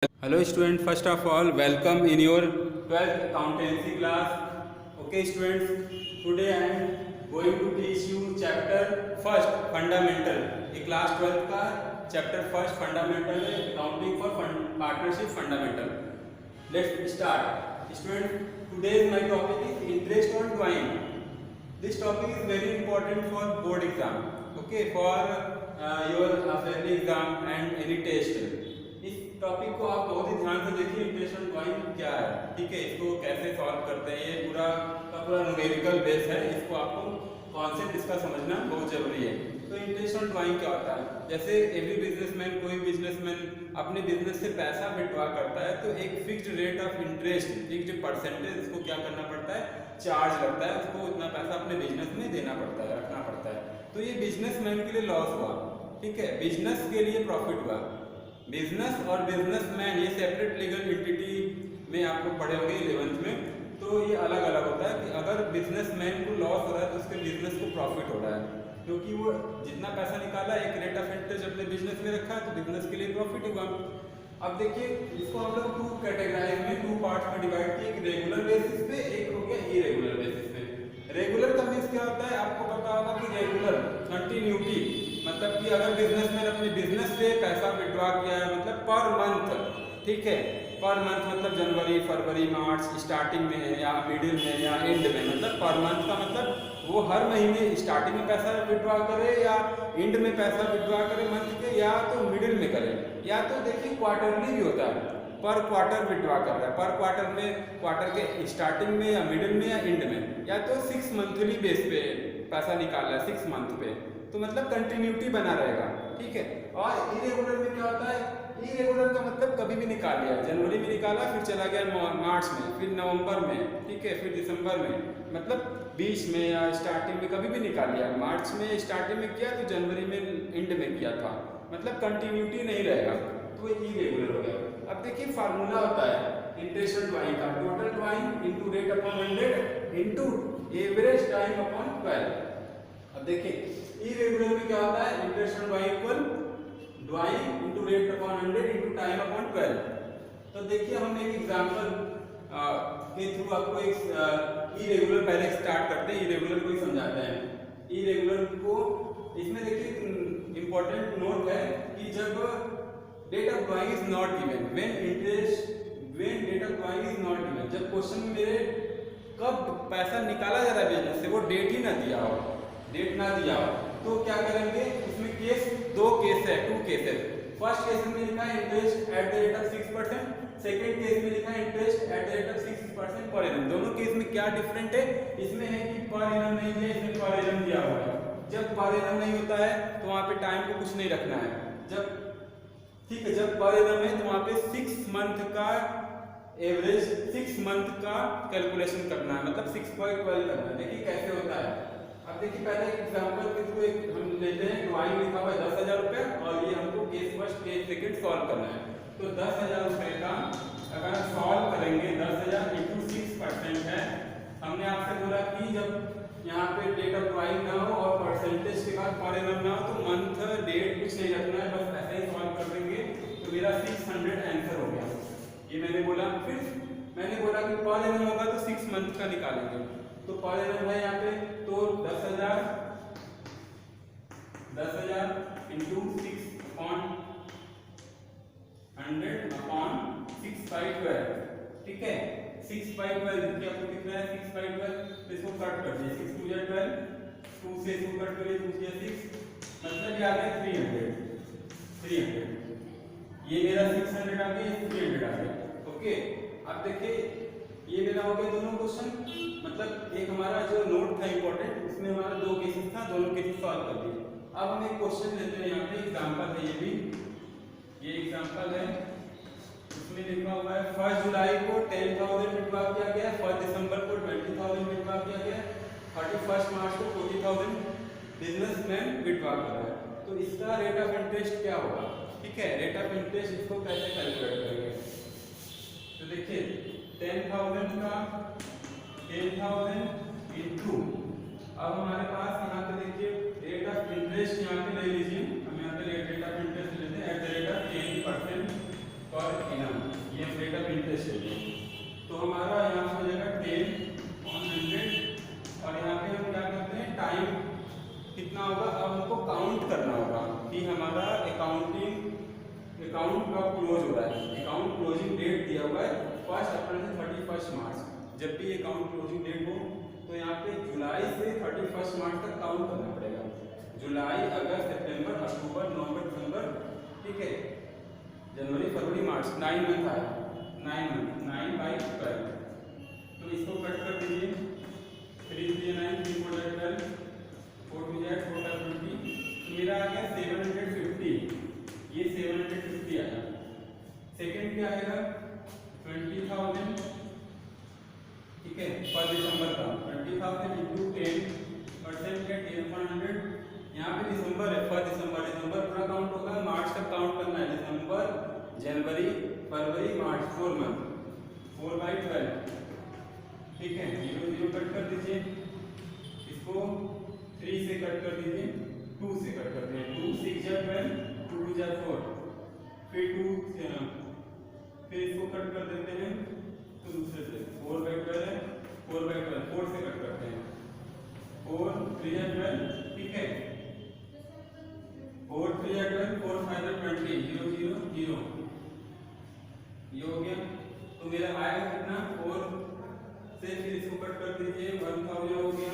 Hello student, first of all welcome in your 12th accountancy class. Okay students, today I am going to teach you chapter first fundamental. ये class 12th का chapter first fundamental है, accounting for partnership fundamental. Let's start. Student, today's my topic is interest on drawing. This topic is very important for board exam. Okay, for your yearly exam and any test. इस topic को आप बहुत ही ध्यान से देखिए, interest on drawing क्या है, ठीक है, इसको कैसे सॉल्व करते हैं, ये पूरा का पूरा न्यूमेरिकल बेस है, इसको आपको कॉन्सेप्ट इसका समझना बहुत जरूरी है। तो इंटरेस्ट ऑन ड्राइंग क्या होता है, जैसे एवरी बिजनेसमैन, कोई बिजनेसमैन अपने बिजनेस से पैसा विड्रॉ करता है तो एक fixed rate of interest, fixed percentage उसको क्या करना पड़ता है, चार्ज लगता है, उसको इतना पैसा अपने बिजनेस में देना पड़ता है, रखना पड़ता है। तो ये बिजनेसमैन के लिए लॉस हुआ, ठीक है, बिजनेस के लिए प्रॉफिट हुआ। बिजनेस और बिजनेसमैन ये सेपरेट लीगल एंटिटी में आप लोग पढ़े होंगे 11th में, तो ये अलग अलग होता है कि अगर बिजनेसमैन को लॉस हो रहा है तो उसके बिजनेस को प्रॉफिट हो रहा है, क्योंकि वो जितना पैसा निकाला एक रेट ऑफ इंटरेस्ट अपने बिजनेस में रखा है तो बिजनेस के लिए प्रॉफिट हुआ। अब देखिए इसको हम लोग टू कैटेगराइज में, टू पार्ट में डिवाइड किए, एक रेगुलर बेसिस पे, एक हो गया इरेगुलर बेसिस पे। रेगुलर का मीन्स क्या होता है, आपको पता होगा कि रेगुलर कंटिन्यूटी, मतलब कि अगर बिजनेसमैन अपने बिजनेस से पैसा विड्रॉ किया है, मतलब पर मंथ, ठीक है, पर मंथ मतलब जनवरी, फरवरी, मार्च, स्टार्टिंग में है या मिडिल में या एंड में, मतलब पर मंथ का मतलब वो हर महीने स्टार्टिंग में पैसा विड्रॉ करे या एंड में पैसा विड्रॉ करे मंथ के, या तो मिडिल में करे, या तो देखिए क्वार्टरली भी होता है, पर क्वार्टर विड्रॉ कर रहा है, पर क्वार्टर में, क्वार्टर के स्टार्टिंग में या मिडिल में या एंड में, या तो 6 मंथली बेस पे पैसा निकाल रहा है, 6 मंथ पे, तो मतलब कंटिन्यूटी बना रहेगा, ठीक है। और इरेगुलर में क्या होता है, इरेगुलर का मतलब कभी भी निकाल लिया, जनवरी में निकाला, फिर चला गया मार्च में, फिर नवंबर में, ठीक है, फिर दिसंबर में, मतलब बीच में या स्टार्टिंग में कभी भी निकाल लिया, मार्च में स्टार्टिंग में किया तो जनवरी में एंड में किया था, मतलब कंटिन्यूटी नहीं रहेगा, तो ये इरेगुलर हो गया। अब देखिए फार्मूला होता है इंटरेस्ट ऑन ड्राइंग का, total drawing into rate upon 100 into average time upon 12। अब देखिए इरेगुलर में क्या होता है, interest on drawing equal drawing into rate upon 100 into time upon 12। तो देखिए हम एक एग्जांपल के थ्रू आपको एक इरेगुलर पहले स्टार्ट करते हैं, इरेगुलर को ही समझाते हैं। इरेगुलर को इसमें देखिए इंपॉर्टेंट नोट है कि जब date of drawing is not given, when date of drawing is not given, जब क्वेश्चन में मेरे कब पैसा निकाला जा रहा है बिजनेस से वो डेट ही ना दिया हो, डेट ना दिया हो, तो क्या करेंगे, इसमें केस, दो केस है, टू केस है। फर्स्ट केस में लिखा है interest at the rate of 6%, second case में लिखा है interest at the rate of 6% per annum. दोनों केस में क्या डिफरेंट है, इसमें है कि पर एनम नहीं है, इसमें पर एनम दिया हुआ है। जब पर एनम नहीं होता है तो वहां पे टाइम को कुछ नहीं रखना है, जब, ठीक है, जब पर एनम है तो वहां पे 6 मंथ का एवरेज, 6 मंथ का कैलकुलेशन करना है, मतलब 6.12 करना है। देखिए कैसे होता है। अब देखिए पहले एक एग्जांपल के थ्रू एक हम लेते हैं, ड्राइंग लिखा हुआ है 10,000 रुपये और ये हमको case first case second solve करना है। तो 10,000 रुपये का अगर सॉल्व करेंगे, 10,000 इंटू 6% है, हमने आपसे बोला कि जब यहाँ पे डेट ऑफ ड्राइंग ना हो और परसेंटेज के बाद पर एनम ना हो तो मंथ डेट कुछ नहीं रखना है, बस ऐसे ही सॉल्व कर देंगे। तो मेरा 600 आंसर हो गया, ये मैंने बोला। फिर मैंने बोला कि पर एनम होगा तो 6 मंथ का निकालेंगे, तो पर एनम है यहाँ पे, तो 10,000 इंटू 6 अपॉन 100 अपॉन 6/12, ठीक है, 6/12 देखिए आपको कितना है, 6/12, तो इसको कट कर दिए, 6 2 12, 2 से इसको कट करिए, 2 से 6, मतलब ये आ गया 300, ये मेरा 600 आ गया, 300 आ गया, ओके। अब देखिए ये मेरा हो गया दोनों क्वेश्चन, मतलब एक हमारा जो नोट था इंपॉर्टेंट, उसमें हमारा 2 केसेस था, दोनों केसेस सॉल्व कर दिए। अब हम एक क्वेश्चन लेते हैं, यहाँ पे एग्जांपल है, ये भी ये एग्जांपल है, उसमें लिखा हुआ है 1 जुलाई को 10,000 विड्रॉ किया गया, 1 दिसंबर को 20,000 विड्रॉ किया गया, 31 मार्च को 40,000 बिजनेसमैन विड्रॉ कर रहा है। तो इसका रेट ऑफ इंटरेस्ट क्या होगा, ठीक है, रेट ऑफ इंटरेस्ट इसको कैसे कैलकुलेट करेंगे। तो देखिए 10,000 का 10,000 इंटू, अब हमारे पास यहाँ पे देखिए रेट ऑफ इंटरेस्ट यहाँ पे ले लीजिए, हम यहाँ पे रेट ऑफ इंटरेस्ट लेते हैं at the rate of 10% per annum, ये रेट ऑफ इंटरेस्ट है। तो हमारा यहाँ पे हो जाएगा 10/100 और यहाँ पे हम क्या करते हैं टाइम कितना होगा, अब हमको काउंट करना होगा कि हमारा अकाउंट कब क्लोज हो रहा है। अकाउंट क्लोजिंग डेट दिया हुआ है 1 अप्रैल से 31 मार्च। जब भी अकाउंट क्लोजिंग डेट हो तो यहाँ पे जुलाई से 31 मार्च तक काउंट करना पड़ेगा। जुलाई, अगस्त, सितंबर, अक्टूबर, नवंबर, दिसंबर, ठीक है, जनवरी, फरवरी, मार्च, 9 मंथ आया, 9 मंथ, 9/12। तो इसको कट कर दीजिए, 3 3 9 3 4 12 4 2 4 4 20। तो मेरा आ गया 750, ये 750 आया। सेकेंड क्या आएगा 20,000, ठीक है, पर दिसंबर का 20,000 इंटू 10% क्या 10/100। यहाँ पे दिसंबर है, पर दिसंबर पूरा काउंट होगा, मार्च तक काउंट करना है। दिसंबर, जनवरी, फरवरी, मार्च, 4 मंथ, 4/12, ठीक है। 0 0 कट कर दीजिए, इसको 3 से कट कर दीजिए, 2 से कट कर दीजिए, 2 6 जा 12, 2 2 जा 4, फिर 2 से फिर इसको कट कर देते हैं तो दूसरे से 4/12 है, 4/12 4 से कट करते हैं, 4 3 जा 12, ठीक है, 4 3 जा 12, 4 5 जा 20, 0 0 0, ये हो गया। तो मेरा आएगा कितना 4 से, फिर इसको कट कर दीजिए, 1000 हो गया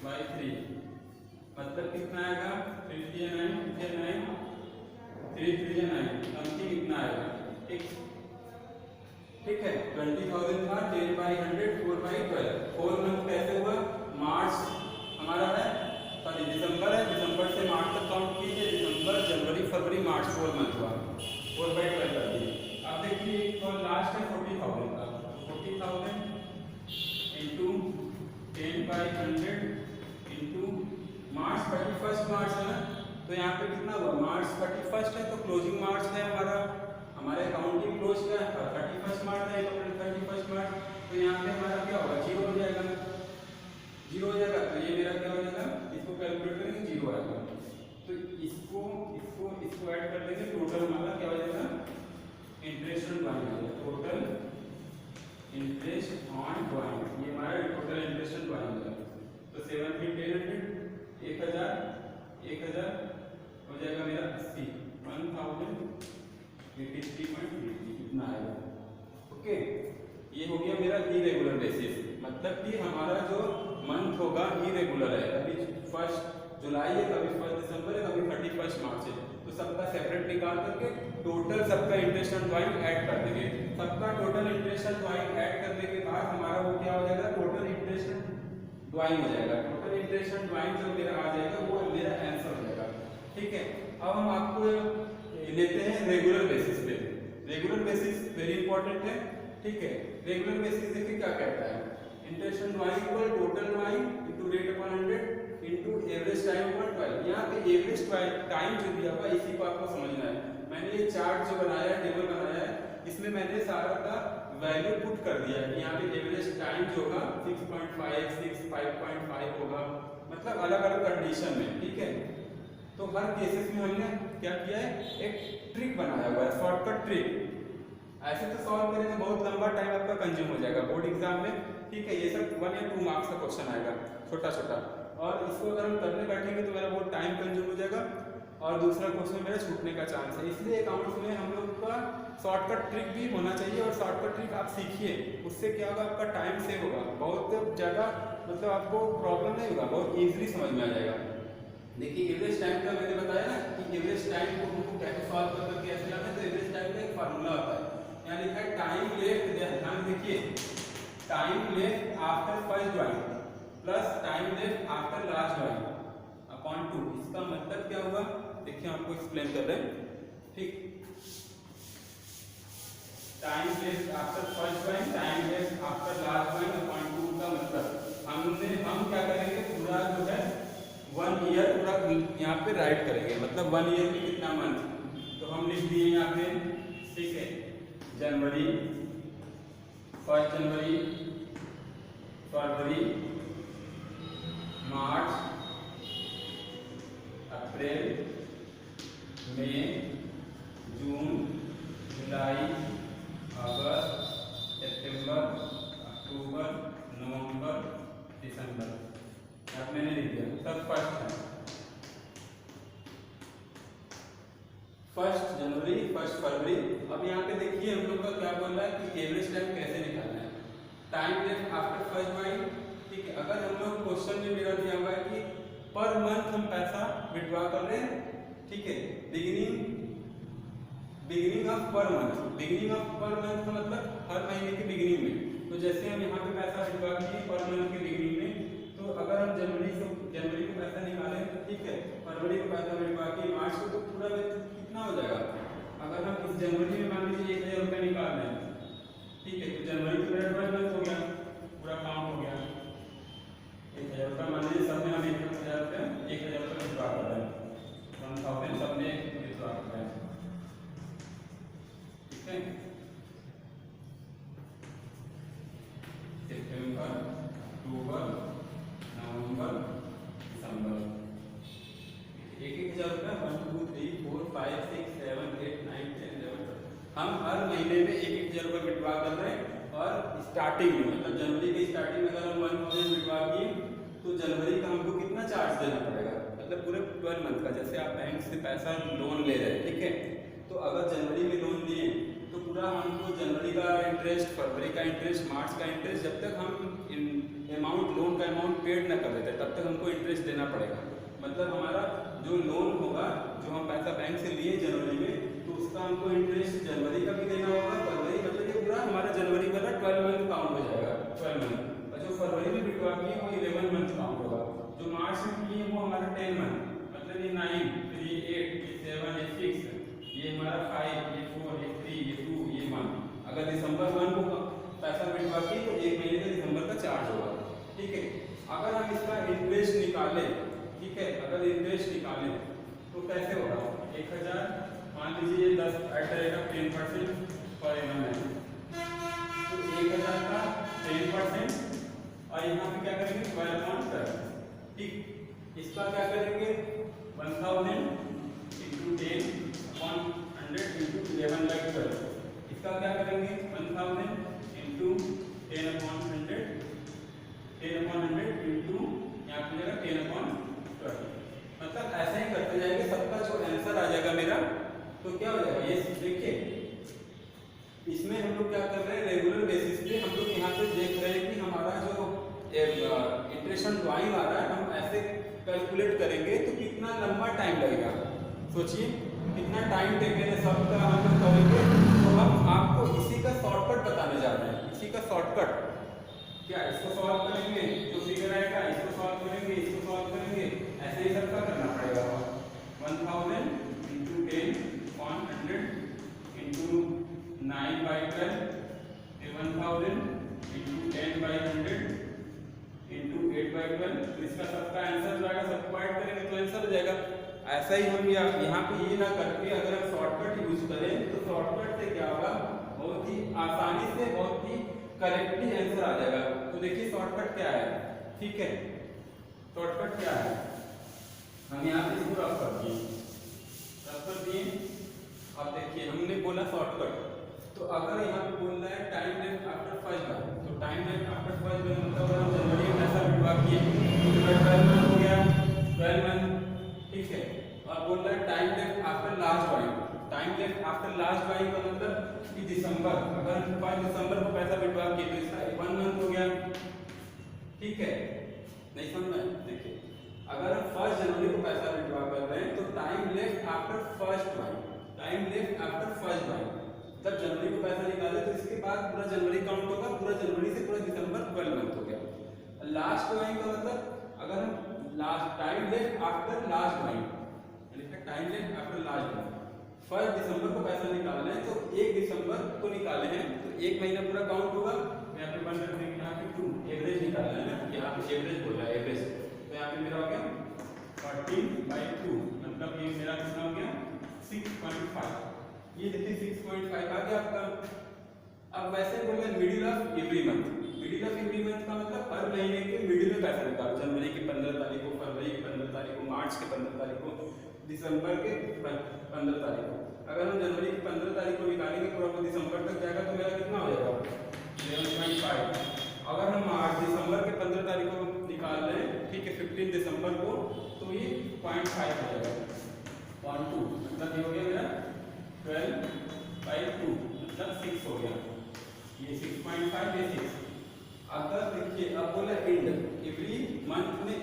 बाई 3, मतलब कितना आएगा 3 3 9 3 9 3 3 9 समथिंग इतना आएगा, ठीक, ठीक है। 20,000 था, 10/100 4/12, 4 मंथ कैसे हुआ, मार्च हमारा है, सॉरी दिसंबर है, दिसंबर से मार्च तक काउंट कीजिए, दिसंबर, जनवरी, फरवरी, मार्च, 4 मंथ हुआ, 4/12 कर दिए। अब देखिए और लास्ट है 40,000 का, 40,000 इंटू 10/100 इंटू मार्च 31 मार्च है ना, तो यहाँ पे कितना हुआ, मार्च 31 है तो क्लोजिंग मार्च है हमारा, हमारे अकाउंटिंग क्लोज क्या था 31 मार्च है, 31 मार्च, तो यहाँ पे हमारा क्या होगा 0 हो जाएगा, 0 हो जाएगा। तो ये मेरा क्या हो जाएगा, इसको कैलकुलेट करेंगे 0 आएगा, तो इसको इसको इसको ऐड कर देंगे, टोटल हमारा क्या हो जाएगा इंटरेस्ट ऑन ड्राइंग हो जाएगा, टोटल इंटरेस्ट ऑन ड्राइंग, ये हमारा टोटल इंटरेस्ट ऑन ड्राइंग है। तो 7 3 10 1000 हो जाएगा मेरा 80, 1083.33 इतना आएगा, ओके। ये हो गया मेरा इरेगुलर बेसिस, मतलब कि हमारा जो मंथ होगा इरेगुलर है, कभी 1 जुलाई है, कभी 1 दिसंबर है, कभी 31 मार्च है, तो सबका सेपरेट निकाल करके टोटल सबका इंटरेस्ट ऑन ड्राइंग ऐड कर देंगे। सबका total interest on drawing add करने के बाद हमारा वो क्या हो जाएगा, टोटल इंटरेस्ट ड्राइंग हो जाएगा। टोटल इंटरेस्ट ऑन ड्राइंग जो मेरा आ जाएगा वो मेरा आंसर हो जाएगा, ठीक है। अब हम आपको लेते हैं रेगुलर बेसिस पे। रेगुलर बेसिस वेरी इंपॉर्टेंट है, ठीक है। रेगुलर बेसिस देखिए क्या कहता है, interest on drawing equal total drawing into rate upon 100 into average time upon 12। यहाँ पे एवरेज टाइम जो दिया हुआ है इसी को आपको समझना है। मैंने ये चार्ट जो बनाया है, टेबल बनाया है, इसमें मैंने सारा का वैल्यू पुट कर दिया है। यहाँ पे एवरेज टाइम जो होगा 6.5 6 5.5 होगा, मतलब अलग अलग कंडीशन में, ठीक है। तो हर केसेस में हमने क्या किया है, एक ट्रिक बनाया हुआ है, शॉर्टकट ट्रिक। ऐसे तो सॉल्व करेंगे बहुत लंबा टाइम आपका कंज्यूम हो जाएगा बोर्ड एग्जाम में, ठीक है। ये सब 1 या 2 मार्क्स का क्वेश्चन आएगा छोटा छोटा, और इसको अगर हम करने बैठेंगे तो मेरा बहुत टाइम कंज्यूम हो जाएगा और दूसरा क्वेश्चन मेरा छूटने का चांस है। इसलिए अकाउंट्स में हम लोग का शॉर्टकट ट्रिक भी होना चाहिए, और शॉर्टकट ट्रिक आप सीखिए, उससे क्या होगा आपका टाइम सेव होगा, बहुत ज़्यादा मतलब आपको प्रॉब्लम नहीं होगा, बहुत ईजिली समझ में आ जाएगा। देखिए एवरेज टाइम का मैंने बताया ना कि एवरेज टाइम को हमको कैसे सॉल्व करके कैसे लाना है, तो एवरेज टाइम का एक फार्मूला होता है, यहाँ लिखा है टाइम लेफ्ट, ध्यान देखिए, time left after first drawing plus time left after last drawing upon 2। इसका मतलब क्या हुआ, देखिए आपको एक्सप्लेन कर रहे हैं, ठीक। Time left after first drawing, time left after last drawing upon 2 का मतलब हम क्या करेंगे, पूरा जो है 1 ईयर पूरा यहाँ पे राइट करेंगे, मतलब 1 ईयर में कितना मंथ, तो हम लिख दिए यहाँ पे, ठीक है, जनवरी, 1 जनवरी, फरवरी, मार्च, अप्रैल, मई, जून, जुलाई, अगस्त, सितंबर, अक्टूबर, नवंबर, दिसंबर। अब मैंने लिख दिया सब फर्स्ट है। 1 जनवरी, 1 फरवरी। अब यहाँ पे देखिए हम लोग का क्या बोल रहा है कि एवरेज टाइम कैसे निकालना है। Time left after first join, ठीक है। अगर हम लोग क्वेश्चन में मेरा दिया हुआ है कि पर मंथ हम पैसा विड्रॉ कर रहे हैं, ठीक है। Beginning of per month, beginning of per month का मतलब हर महीने के बिगिनिंग में। तो जैसे हम यहाँ पे पैसा विड्रॉ किए पर मंथ के बिगिनिंग में, तो अगर हम जनवरी को पैसा निकालें तो ठीक है, फरवरी को पैसा विड्रॉ किए, मार्च को, तो पूरा कितना हो जाएगा। अगर हम इस जनवरी में मान लीजिए 1000 रुपये निकाल रहे हैं, ठीक है, तो जनवरी तो मेरा 12 मंथ हो गया, पूरा काउंट हो गया। 1000 रुपये मान लीजिए सब में हम 1000 रुपये विड्रॉ कर रहे हैं, 1000 सब में विड्रॉ कर रहे हैं, ठीक है। सितंबर, अक्टूबर, नवंबर, दिसंबर, 1000 रुपये 1 2 3 4 5 6 7 8 9 10 11। हम हर महीने में 1000 रुपये विड्रॉ कर रहे हैं। और स्टार्टिंग में मतलब जनवरी के स्टार्टिंग में अगर हम 1000 विड्रॉ किए तो जनवरी का हमको कितना चार्ज देना पड़ेगा, मतलब पूरे 12 मंथ का। जैसे आप बैंक से पैसा लोन ले रहे हैं, ठीक है, तो अगर जनवरी में लोन लिए तो पूरा हमको जनवरी का इंटरेस्ट, फरवरी का इंटरेस्ट, मार्च का इंटरेस्ट, जब तक हम अमाउंट लोन का अमाउंट पेड न कर देते तब तक हमको इंटरेस्ट देना पड़ेगा। मतलब हमारा जो लोन होगा, जो हम पैसा बैंक से लिए जनवरी में, तो उसका हमको इंटरेस्ट जनवरी का भी देना होगा, फरवरी, मतलब ये पूरा हमारा जनवरी वाला 12 मंथ काउंट हो जाएगा, 12 मंथ। और जो फरवरी में विड्रॉ किए वो 11 मंथ काउंट होगा। जो मार्च में किए वो हमारा 10 मंथ, मतलब ये 9, फिर ये 8, ये 7, ये 6, ये हमारा 5, ये 4, ये 3, ये 2, ये 1। अगर दिसंबर 1 को पैसा विड्रॉ किए तो 1 महीने का दिसंबर का चार्ज होगा, ठीक है। अगर हम इसका इंटरेस्ट निकालें, ठीक है, अगर इंटरेस्ट निकालें तो कैसे होगा। 1000 मान लीजिए 10 ऐड करेगा 10% पर एनम है, तो 1000 का 10%, और यहाँ पे क्या करेंगे 12%, ठीक। इसका क्या करेंगे 1000 इंटू 10 अपॉन 100 इंटू 11/12। इसका क्या करेंगे 1000 इंटू 10 अपॉन 100, 10 अपॉन 100 इंटू यहाँ पे जाएगा 10 अपॉन 12। मतलब ऐसे ही करते जाएंगे, सबका जो आंसर आ जाएगा मेरा, तो क्या हो जाएगा। ये देखिए इसमें हम लोग क्या कर रहे हैं, रेगुलर बेसिस पे हम लोग यहाँ पे देख रहे हैं कि हमारा जो इंटरेस्ट ड्राइंग आ रहा है, हम ऐसे कैलकुलेट करेंगे तो कितना लंबा टाइम लगेगा। सोचिए कितना टाइम टेकन है, सबका हम लोग करेंगे। तो हम आपको इसी का शॉर्टकट बताने जा रहे हैं, इसी का शॉर्टकट। क्या इसको सॉल्व करेंगे, जो फिगर आएगा इसको सॉल्व करेंगे, इसको सॉल्व करेंगे, ऐसे ही सबका करना पड़ेगा। 1000 इंटू 10 अपॉन 100 इंटू 9/12, फिर 1000 इंटू 10/100 इंटू 8/12। तो इसका सबका आंसर जो आएगा सबको ऐड करेंगे तो आंसर हो जाएगा। ऐसा ही हम यहाँ पे ये ना करके अगर हम शॉर्टकट यूज करें तो शॉर्टकट से क्या होगा, बहुत ही आसानी से, बहुत ही करेक्टली आंसर आ जाएगा। तो देखिए शॉर्टकट क्या है, ठीक है, शॉर्टकट क्या है, हम यहाँ पे इसको रफ कर दिए। अब देखिए हमने बोला शॉर्टकट, तो अगर यहाँ पे बोल रहा है टाइम लेफ्ट आफ्टर फर्स्ट बार, तो टाइम लेफ्ट आफ्टर फर्स्ट बार मतलब अगर हम जनवरी में पैसा विड्रॉ किए तो 12 मंथ हो गया, 12 मंथ, ठीक है। और बोल रहा है time left after last buying, time left after last buying का मतलब कि दिसंबर, अगर 5 दिसंबर को पैसा विड्रॉ किए तो इसका 1 मंथ हो गया, ठीक है। नहीं समझ में, देखिए अगर हम 1 जनवरी को पैसा विड्रॉ कर रहे हैं तो time left after first buying, time left after first buying, जब जनवरी को पैसा निकाले तो इसके बाद पूरा जनवरी काउंट होगा, पूरा जनवरी से पूरा दिसंबर 12 मंथ हो गया। लास्ट बाइंग का मतलब अगर हम last time left after last buying, time left after last buying, 1 दिसंबर को पैसा निकालना है तो 1 दिसंबर को निकाले हैं तो 1 महीना पूरा काउंट होगा। यहाँ पे बन करते हैं, यहाँ पे 2 एवरेज निकालना है ना, यहाँ पे एवरेज बोल रहा है एवरेज, तो यहाँ पे मेरा हो गया 14/2, मतलब ये मेरा कितना हो गया 6.5। ये देखिए 6.5 आ गया आपका। अब वैसे बोल रहे middle of every month, middle of every month का मतलब हर महीने के मिडिल में पैसा निकालो, जनवरी की 15 तारीख को, फरवरी की 15 तारीख को, मार्च के 15 तारीख को, दिसंबर के 15 तारीख को। अगर हम जनवरी की 15 तारीख को निकालेंगे पूरा दिसंबर तक जाएगा तो मेरा कितना हो जाएगा 11.5। अगर हम दिसंबर के 15 तारीख को निकाल रहे हैं, ठीक है, 15 दिसंबर को, तो ये 0.5 हो जाएगा, 0.2, मतलब ये हो गया मेरा 12/2, मतलब 6 हो गया, ये 6.5, ये 6। अगर देखिए अब बोला एंड, एवरी मंथ में,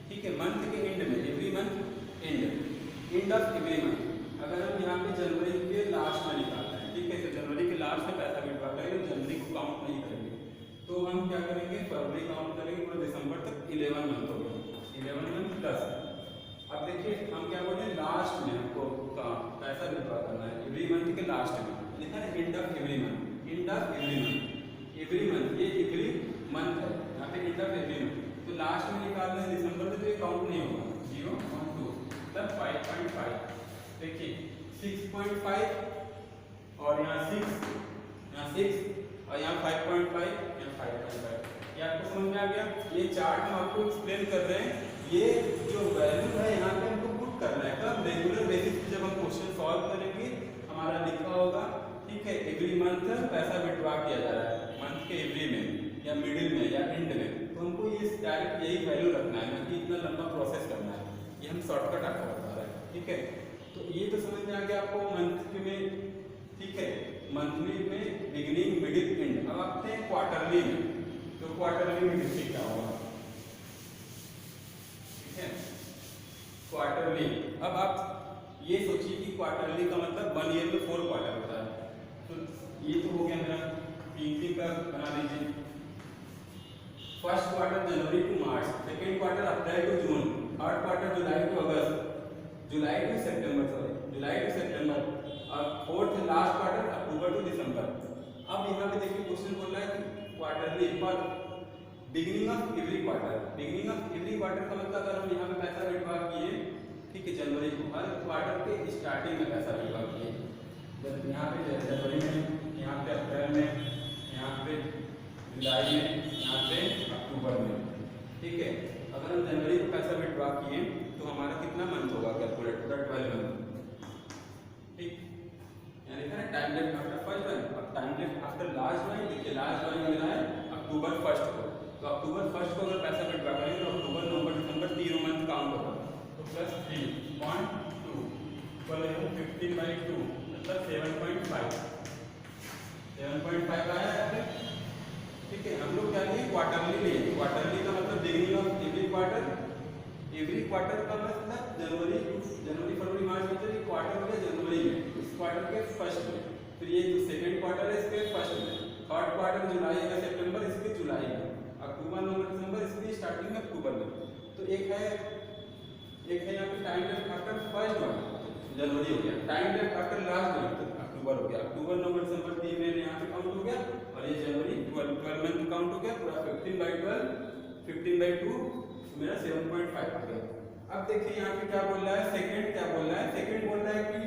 ठीक है, मंथ के एंड में, every month end of every month. अगर हम यहाँ पे जनवरी के लास्ट में निकालते हैं, ठीक है, तो जनवरी के लास्ट में पैसा विड्रॉ करेंगे, जनवरी को काउंट नहीं करेंगे, तो हम क्या करेंगे, फरवरी काउंट करेंगे, पूरा दिसंबर तक 11 मंथ हो गया, 11 मंथ प्लस। अब देखिए हम क्या बोले, लास्ट में हमको पैसा विड्रॉ करना है, एवरी मंथ के लास्ट में, लिखा है end of every month, end of every month, every month, ये एवरी मंथ है, यहाँ पे एंड ऑफ एवरी मंथ, तो लास्ट में निकालना है दिसंबर में, तो ये काउंट नहीं होगा, 0, 1, 2, मतलब 5.5। देखिए 6.5 और यहाँ 6, यहाँ 6 और यहाँ 5.5, यहाँ 5.5। ये आपको समझ में आ गया? ये चार्ट हम आपको एक्सप्लेन कर रहे हैं, ये जो वैल्यू है यहाँ पे हमको पुट करना है, कब, रेगुलर बेसिस पे जब हम क्वेश्चन सॉल्व करेंगे, हमारा लिखा होगा, ठीक है, एवरी मंथ पैसा विड्रॉ किया जा रहा है, मंथ के एवरी में या मिडिल में या एंड में, तो हमको ये डायरेक्ट यही वैल्यू रखना है, ना कि इतना लंबा प्रोसेस करना है, ये हम शॉर्टकट आपको बता रहे हैं, ठीक है। तो ये तो समझ में आ गया आपको मंथ में, ठीक है, मंथली में बिगिनिंग मिडिल एंड। अब आते हैं क्वार्टरली में, तो क्वार्टरली में देखिए क्या होगा, ठीक है, क्वार्टरली। अब आप ये सोचिए कि क्वार्टरली का मतलब 1 ईयर में 4 क्वार्टर होता है, तो ये तो हो गया मेरा 3 का बना लीजिए। First quarter January to March, second quarter April to June, third quarter July to August, July to September, sorry July to September, और fourth last quarter October to December. अब यहाँ पे देखिए क्वेश्चन बोल रहा है कि क्वार्टरली पर beginning of every quarter, beginning of every quarter का मतलब अगर हम यहाँ पे पैसा विड्रॉ किए, ठीक है, जनवरी को, हर क्वार्टर के स्टार्टिंग में पैसा विड्रॉ किए, जब यहाँ पे जनवरी में, यहाँ पे अप्रैल में, यहाँ पे जुलाई में, यहाँ पे अक्टूबर में, ठीक है। अगर हम जनवरी को पैसा विड्रॉ किए तो हमारा कितना मंथ होगा, कैलकुलेट होगा 12 मंथ, ठीक, यानी कि time left after first one. अब time left after last one, देखिए लास्ट वन मिला है अक्टूबर 1 को, तो अक्टूबर 1 को अगर पैसा विड्रॉ करेंगे तो अक्टूबर, नवंबर, दिसंबर 3 मंथ काउंट होगा, तो प्लस 3.2 इक्वल 15/2, मतलब 7.5, 7.5 आया है, ठीक है। हम लोग क्या लिए, क्वार्टरली लिए, क्वार्टरली का मतलब beginning of every quarter, every quarter का मतलब जनवरी फरवरी मार्च में, तो ये क्वार्टर हो गया जनवरी में, इस क्वार्टर के फर्स्ट में, फिर ये जो सेकंड क्वार्टर है इसके फर्स्ट में, थर्ड क्वार्टर जुलाई अगस्त सितंबर इसके जुलाई में, अक्टूबर नवंबर दिसंबर इसकी स्टार्टिंग में अक्टूबर में। तो एक है यहाँ पे time left after first one, जनवरी हो गया, time left after last one, तो अक्टूबर हो गया, अक्टूबर नवंबर दिसंबर 3 महीने यहाँ पे काउंट हो गया, और ये जनवरी 12 मंथ काउंट हो गया, पूरा 15/12, 15/2, मेरा 7.5 हो गया। अब देखिए यहाँ पे क्या बोल रहा है, सेकंड क्या बोल रहा है, सेकंड बोल रहा है कि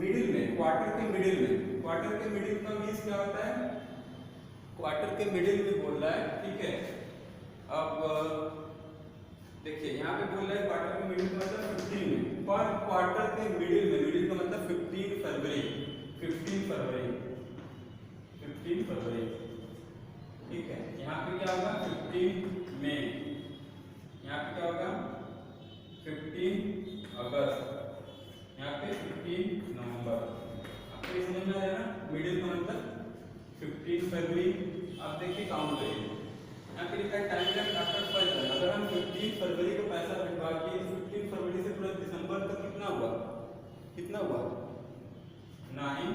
मिडिल में, क्वार्टर के मिडिल में, क्वार्टर के मिडिल का मीन्स क्या होता है, क्वार्टर के मिडिल में बोल रहा है, ठीक है। अब देखिए यहाँ पे बोल रहा है क्वार्टर के मिडिल का मतलब 15 में, पर क्वार्टर के मिडिल में, मिडिल का मतलब 15 फरवरी, 15 फरवरी, 15 फरवरी, ठीक है। यहाँ पे क्या होगा 15 मई, यहाँ पे क्या होगा 15 अगस्त, यहाँ पे 15 नवंबर। आपको ये समझ में आ रहा है ना, मिडिल का मतलब 15 फरवरी। आप देखिए काउंट करिए, यहाँ पे लिखा है time left after first one, अगर हम 15 फरवरी को पैसा विड्रॉ किए, 15 फरवरी से पूरा दिसंबर तक कितना हुआ, कितना हुआ 10.5,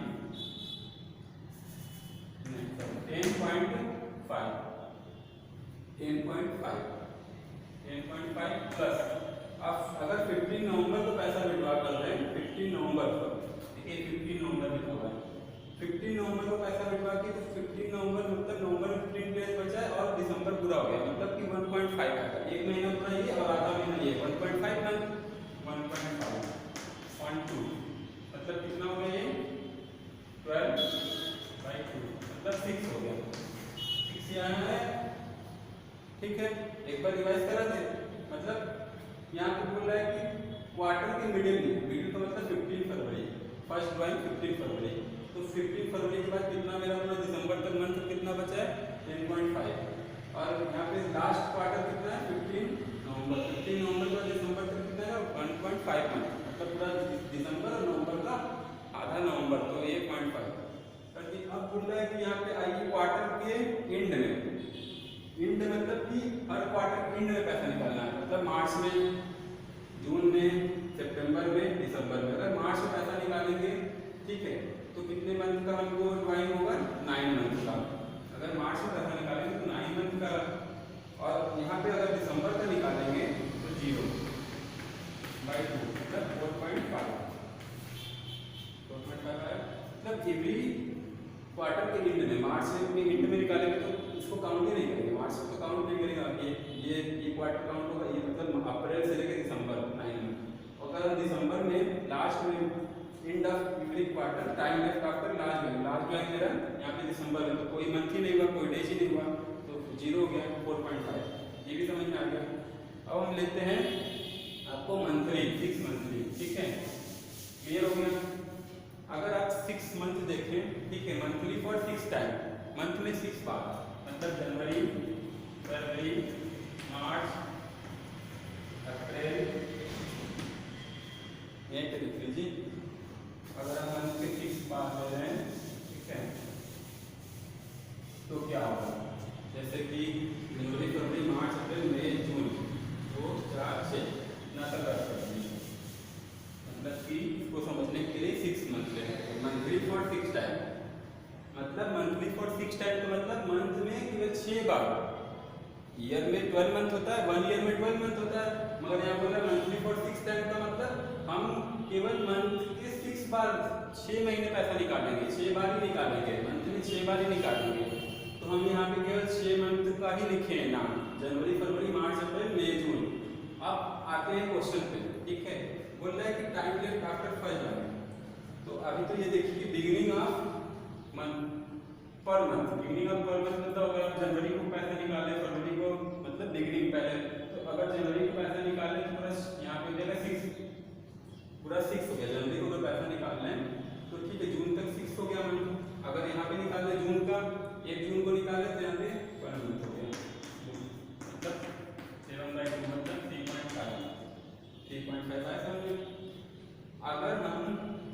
10.5 प्लस। अब अगर 15 नवंबर को पैसा विड्रॉ कर रहे हैं, 15 नवंबर को, देखिए 15 नवंबर लिखा हुआ है, 15 नवंबर को पैसा विड्रॉ किया, तो 15 नवंबर मतलब नवंबर में 15 डेज बचा है और दिसंबर पूरा हो गया, मतलब कि 1.5 आएगा, एक महीना पूरा ये और आधा महीना ये, 1.5 मंथ, 1.5 1.2, मतलब कितना हो गया ये 12/2, मतलब 6 हो गया, 6 आया है, ठीक है। एक बार रिवाइज करा दे, मतलब यहाँ पे बोल रहा है कि क्वार्टर के मिडिल में, मिडिल का मतलब 15 फरवरी, फर्स्ट वन 15 फरवरी, तो 15 फरवरी के बाद कितना मेरा बचा है 10.5 और यहाँ पे लास्ट क्वार्टर कितना है 15 नवंबर। 15 नवंबर का दिसंबर तक कितना है 1.5 मंथ, मतलब पूरा दिसंबर और नवंबर का आधा नवंबर, तो ये 0.5। अब बोल रहा है कि यहाँ पे आइए क्वार्टर के एंड में, एंड मतलब कि हर क्वार्टर एंड में पैसा निकालना है, मतलब मार्च में, जून में, सितंबर में, दिसंबर में। अगर मार्च में पैसा निकालेंगे ठीक है तो कितने मंथ का हमको ड्राइंग होगा 9 मंथ का। अगर मार्च में पैसा निकालेंगे तो 9 मंथ का, और यहाँ पे अगर दिसंबर का निकालेंगे तो 0/2 मतलब 4.5 है। मतलब एवरी क्वार्टर के एंड में, मार्च में एंड में निकालेंगे तो इसको काउंट ही नहीं करेंगे, मार्च में तो काउंट नहीं करेगा, ये क्वार्टर काउंट होगा, ये मतलब अप्रैल से लेकर दिसंबर 9 मंथ। अगर दिसंबर में लास्ट में end of every quarter time left after last drawing मेरा यहाँ पे दिसंबर में, तो कोई मंथ ही नहीं हुआ, कोई डेज ही नहीं हुआ, तो 0 हो गया 4.5। ये भी समझ में आ गया। अब हम लेते हैं आपको मंथली, 6 मंथली, ठीक है, क्लियर हो गया। अगर आप 6 मंथ देखें ठीक है, मंथली फॉर 6 टाइम, मंथ में 6 बार, मतलब जनवरी, फरवरी, मार्च, अप्रैल, ये देख लीजिए। अगर हम मंथ के 6 बार ले रहे हैं ठीक है तो क्या होगा, जैसे कि जनवरी, फरवरी, मार्च, अप्रैल, मई, जून, 2, 4, 6 इतना तक कर सकते हैं, मतलब कि इसको समझने के लिए 6 मंथ ले रहे हैं। मंथली फॉर 6 टाइम, मतलब मंथली फॉर 6 टाइम तो मतलब मंथ में केवल 6 बार। ईयर में 12 मंथ होता है, 1 ईयर में 12 मंथ होता है, मगर यहाँ बोला मंथली फॉर 6 टाइम का मतलब हम केवल मंथ के 6 बार, 6 महीने पैसा निकालेंगे, 6 बार ही निकालेंगे, मंथ में 6 बार ही निकालेंगे। तो हम यहाँ पे केवल 6 मंथ का ही लिखे हैं नाम, जनवरी, फरवरी, मार्च, अप्रैल, मई, जून। अब आते हैं क्वेश्चन पे, ठीक है, बोल रहा है कि time left after first drawing. तो अभी तो ये देखिए कि beginning of month per month, beginning of per month मतलब अगर आप जनवरी को पैसा निकाले, फरवरी को मतलब बिगिनिंग पहले, तो अगर जनवरी को पैसा निकाले तो पूरा यहाँ पे हो जाएगा 6, पूरा 6 हो गया। जनवरी को अगर पैसा निकालना है तो ठीक है, जून तक 6 हो गया मंथ। अगर यहाँ पे निकाल ले जून का, 1 जून को निकाले तो यहाँ पे 1 मंथ हो गया, मतलब 7/2 मतलब 3.5 ऐसा हो गया। अगर हम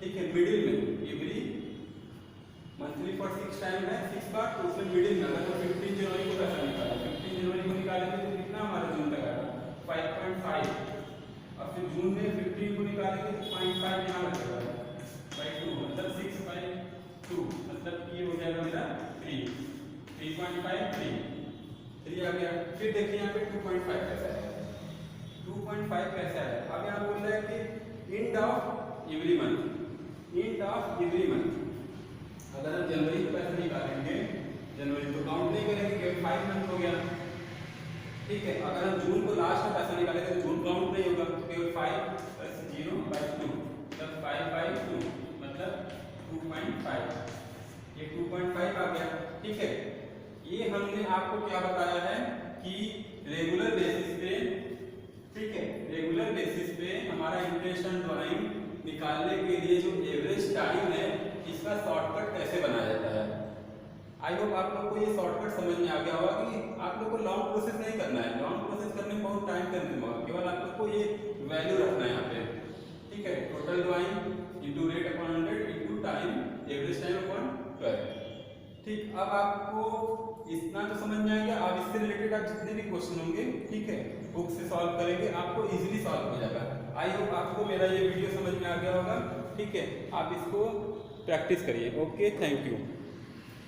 ठीक है मिडिल में, एवरी मंथली फॉर 6 टाइम है 6 बार, तो उसमें मिडिल में अगर 15 जनवरी को पैसा निकाला, 15 जनवरी को निकालेंगे तो कितना हमारा जून तक आएगा 5.5, और फिर जून में 15 को निकालेंगे तो 0.5 यहाँ बचेगा 2 मतलब 6/2 मतलब ये हो जाएगा मेरा 3 आ गया। फिर देखिए यहाँ पे 2.5 कैसा है, 2.5 कैसा है। अब यहाँ बोल रहा है कि end of every month, end of every month. अगर हम जनवरी को पैसा निकालेंगे, जनवरी को काउंट नहीं करेंगे, केवल 5 मंथ हो गया, ठीक है। अगर हम जून को लास्ट में पैसा निकालेंगे तो जून काउंट नहीं होगा, केवल 5 + 0/2 मतलब 5/2 मतलब 2.5, ये 2.5 आ गया, ठीक है। ये हमने आपको क्या बताया है कि रेगुलर बेसिस पे, ठीक है, रेगुलर बेसिस पे हमारा इंप्रेशन ड्राइंग निकालने के लिए जो एवरेज टाइम है इसका शॉर्टकट कैसे बनाया जाता है। आई होप आप लोग को ये शॉर्टकट समझ में आ गया होगा कि आप लोग को लॉन्ग प्रोसेस नहीं करना है, लॉन्ग प्रोसेस करने में बहुत टाइम कंज्यूम होगा, केवल आप लोग को ये वैल्यू रखना है यहाँ पे, ठीक है। Total drawing into rate upon 100 into time, average time upon 12, ठीक। अब आपको इतना तो समझ में आ गया। अब इससे रिलेटेड आप जितने भी क्वेश्चन होंगे ठीक है बुक से सॉल्व करेंगे, आपको इजीली सॉल्व हो जाएगा। आई होप आपको मेरा ये वीडियो समझ में आ गया होगा, ठीक है। आप इसको प्रैक्टिस करिए। Okay, thank you.